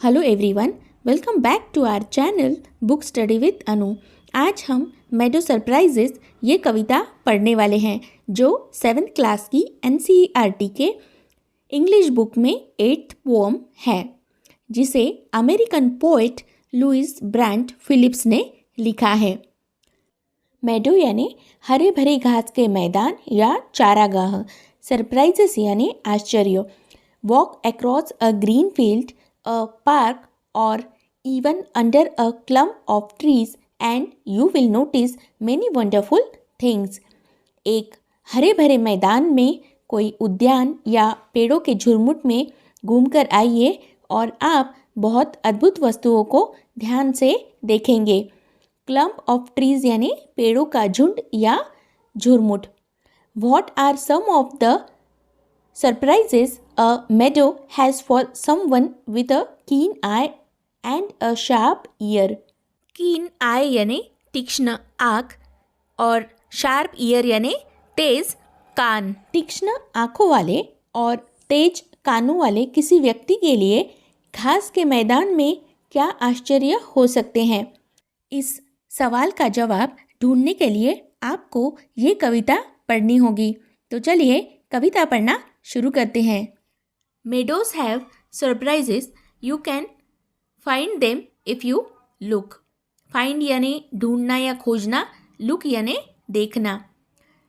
Hello everyone, welcome back to our channel book study with Anu. आज हम मेडो surprises ये कविता पढ़ने वाले हैं जो 7th क्लास की NCERT के इंग्लिश बुक में 8th पोम है, जिसे American poet Louise Brant Phillips ने लिखा है। मेडो यानी हरे भरे घास के मैदान या चारागाह, सरप्राइजेस यानी आश्चर्य। Walk across a green field, a park, or even under a clump of trees and you will notice many wonderful things. एक हरे भरे मैदान में कोई उद्यान या पेड़ों के झुरमुट में घूमकर आइए और आप बहुत अद्भुत वस्तुओं को ध्यान से देखेंगे। क्लम्प ऑफ ट्रीज यानी पेड़ों का झुंड या झुरमुट। What are some of the surprises a meadow has for someone with a keen eye and a sharp ear? Keen eye यानी तीक्ष्ण आँख और sharp ear यानी तेज कान। तीक्ष्ण आँखों वाले और तेज कानों वाले किसी व्यक्ति के लिए घास के मैदान में क्या आश्चर्य हो सकते हैं? इस सवाल का जवाब ढूंढने के लिए आपको ये कविता पढ़नी होगी। तो चलिए कविता पढ़ना शुरू करते हैं। Meadows have surprises. You can find them if you look. Find यानी ढूंढना या खोजना, look यानी देखना।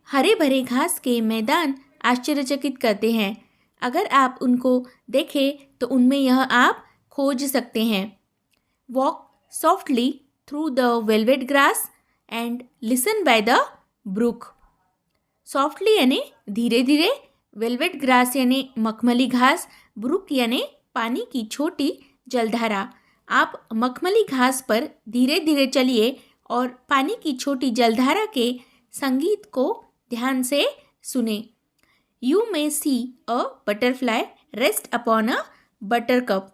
हरे भरे घास के मैदान आश्चर्यचकित करते हैं। अगर आप उनको देखें तो उनमें यह आप खोज सकते हैं। Walk softly through the velvet grass and listen by the brook. Softly यानी धीरे धीरे, वेलवेट ग्रास यानी मखमली घास, ब्रुक यानी पानी की छोटी जलधारा। आप मखमली घास पर धीरे धीरे चलिए और पानी की छोटी जलधारा के संगीत को ध्यान से सुने। You may see a butterfly rest upon a buttercup.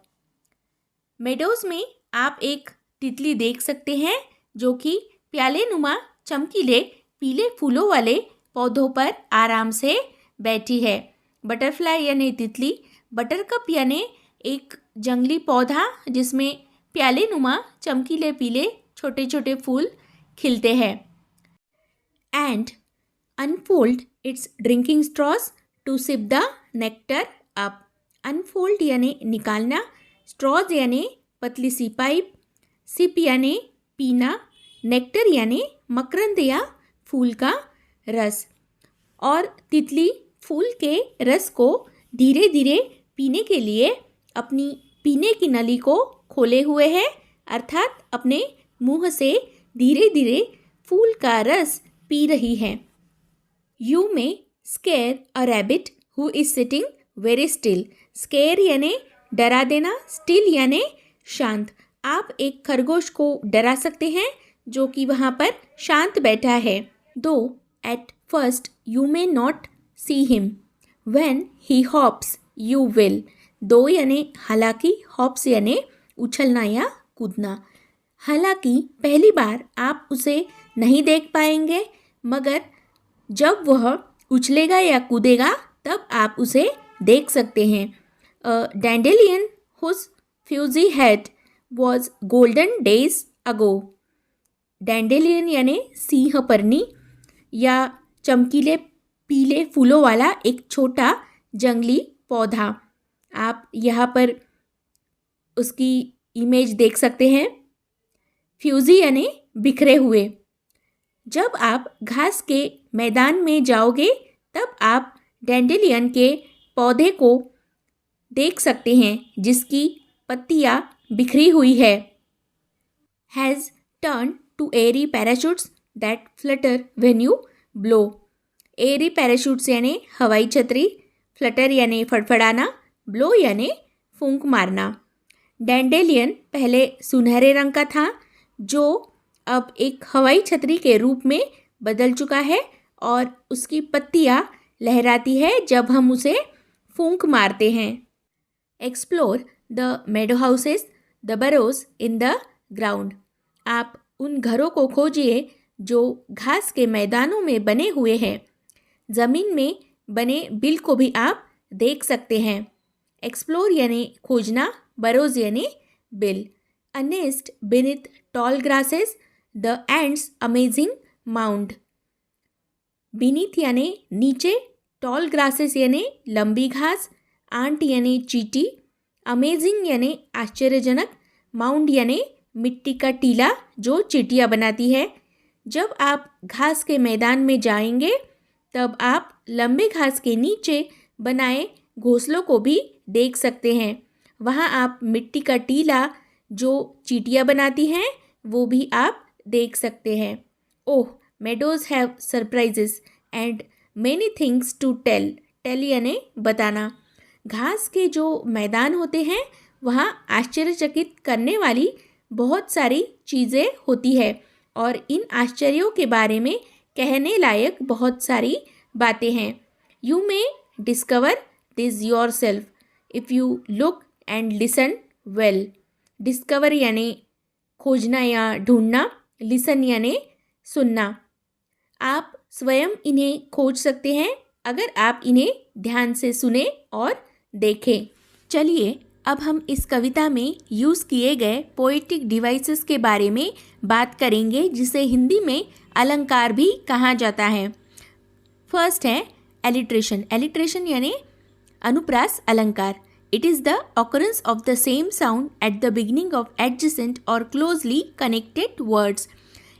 Meadows में आप एक तितली देख सकते हैं जो कि प्याले नुमा चमकीले पीले फूलों वाले पौधों पर आराम से बैठी है। बटरफ्लाई यानी तितली, बटरकप यानी एक जंगली पौधा जिसमें प्याले नुमा चमकीले पीले छोटे छोटे फूल खिलते हैं। And unfold its drinking straws to sip the nectar up. Unfold यानी निकालना, स्ट्रॉज यानी पतली सी पाइप, सिप यानी पीना, नेक्टर यानी मकरंद या फूल का रस। और तितली फूल के रस को धीरे धीरे पीने के लिए अपनी पीने की नली को खोले हुए है, अर्थात अपने मुंह से धीरे धीरे फूल का रस पी रही है। यू में square a rabbit who is sitting very still. Square यानी डरा देना, स्टिल यानी शांत। आप एक खरगोश को डरा सकते हैं जो कि वहाँ पर शांत बैठा है। दो at first you may not see him. When he hops, you will. दो यानी हालांकि, hops यानी उछलना या कूदना। हालांकि पहली बार आप उसे नहीं देख पाएंगे, मगर जब वह उछलेगा या कूदेगा तब आप उसे देख सकते हैं। Dandelion whose fuzzy head was golden days ago. Dandelion यानी सिंह पर्णी या चमकीले पीले फूलों वाला एक छोटा जंगली पौधा। आप यहाँ पर उसकी इमेज देख सकते हैं। फ्यूजी यानी बिखरे हुए। जब आप घास के मैदान में जाओगे तब आप डैंडेलियन के पौधे को देख सकते हैं जिसकी पत्तियाँ बिखरी हुई है। Has turn to airy parachutes that flutter when you blow. Airy parachutes यानी हवाई छतरी, फ्लटर यानी फड़फड़ाना, ब्लो यानी फूंक मारना। डैंडेलियन पहले सुनहरे रंग का था जो अब एक हवाई छतरी के रूप में बदल चुका है और उसकी पत्तियाँ लहराती है जब हम उसे फूंक मारते हैं। Explore the meadow houses, the burrows in the ground. आप उन घरों को खोजिए जो घास के मैदानों में बने हुए हैं। ज़मीन में बने बिल को भी आप देख सकते हैं। एक्सप्लोर यानी खोजना, बरोज यानी bill. A nest beneath tall grasses, the ants amazing mound. Beneath यानी नीचे, tall grasses यानी लंबी घास, ant यानी चींटी, amazing यानी आश्चर्यजनक, mound यानी मिट्टी का टीला जो चींटियाँ बनाती है. जब आप घास के मैदान में जाएंगे तब आप लंबे घास के नीचे बनाए घोंसलों को भी देख सकते हैं. वहाँ आप मिट्टी का टीला जो चींटियाँ बनाती हैं वो भी आप देख सकते हैं. ओह, meadows have surprises and many things to tell. Tell यानी बताना. घास के जो मैदान होते हैं वहाँ आश्चर्यचकित करने वाली बहुत सारी चीज़ें होती है और इन आश्चर्यों के बारे में कहने लायक बहुत सारी बातें हैं. You may discover this yourself if you look and listen well. Discover यानी खोजना या ढूंढना, listen यानी सुनना. आप स्वयं इन्हें खोज सकते हैं अगर आप इन्हें ध्यान से सुने और देखें. चलिए अब हम इस कविता में यूज़ किए गए पोएटिक डिवाइसेस के बारे में बात करेंगे जिसे हिंदी में अलंकार भी कहा जाता है. फर्स्ट है एलिट्रेशन. एलिट्रेशन यानी अनुप्रास अलंकार. It is the occurrence of the same sound at the beginning of adjacent और क्लोजली कनेक्टेड वर्ड्स.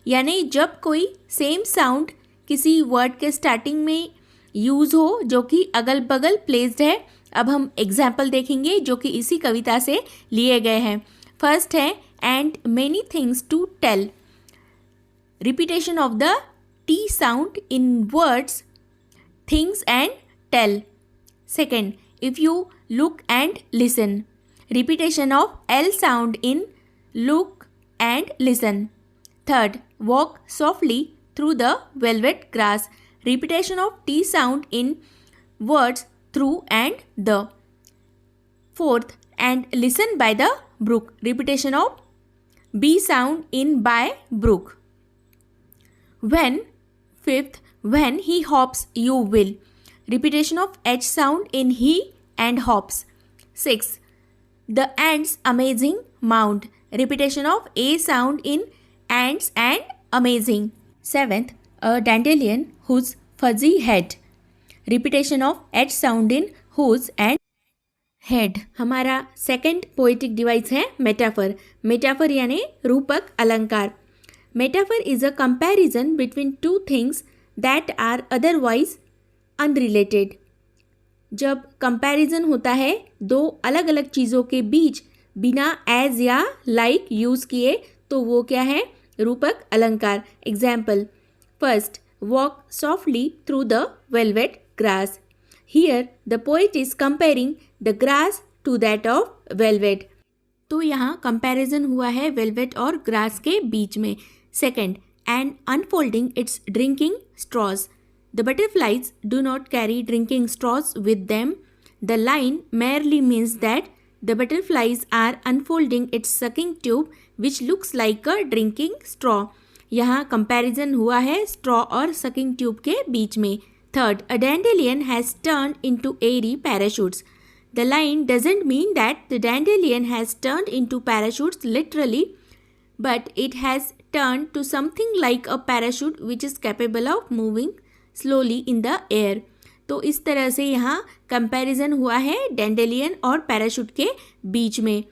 यानी जब कोई सेम साउंड किसी वर्ड के स्टार्टिंग में यूज़ हो जो कि अगल बगल प्लेस्ड है. अब हम एग्जाम्पल देखेंगे जो कि इसी कविता से लिए गए हैं. फर्स्ट है and many things to tell. Repetition of the T sound in words things and tell. Second, if you look and listen. Repetition of L sound in look and listen. Third, walk softly through the velvet grass. Repetition of T sound in words through and the. Fourth, and listen by the brook. Repetition of B sound in by brook. When. Fifth, when he hops you will. Repetition of H sound in he and hops. 6. The ants amazing mound. Repetition of A sound in ants and amazing. 7th, a dandelion whose fuzzy head. Repetition of H sound in whose and head. हमारा second poetic device है metaphor. Metaphor यानी रूपक अलंकार. Metaphor is a comparison between two things that are otherwise unrelated. जब comparison होता है दो अलग अलग चीज़ों के बीच बिना एज या लाइक यूज़ किए तो वो क्या है? रूपक अलंकार. Example, first, walk softly through the velvet grass. Here the poet is comparing the grass to that of velvet. तो यहाँ कंपैरिजन हुआ है वेलवेट और ग्रास के बीच में. Second, and unfolding it's drinking straws. The butterflies do not carry drinking straws with them. The line merely means that the butterflies are unfolding its sucking tube which looks like a drinking straw. यहाँ comparison हुआ है straw और sucking tube के बीच में. Third, a dandelion has turned into airy parachutes. The line doesn't mean that the dandelion has turned into parachutes literally, but it has turned to something like a parachute which is capable of moving slowly in the air. तो इस तरह से यहाँ comparison हुआ है dandelion और parachute के बीच में.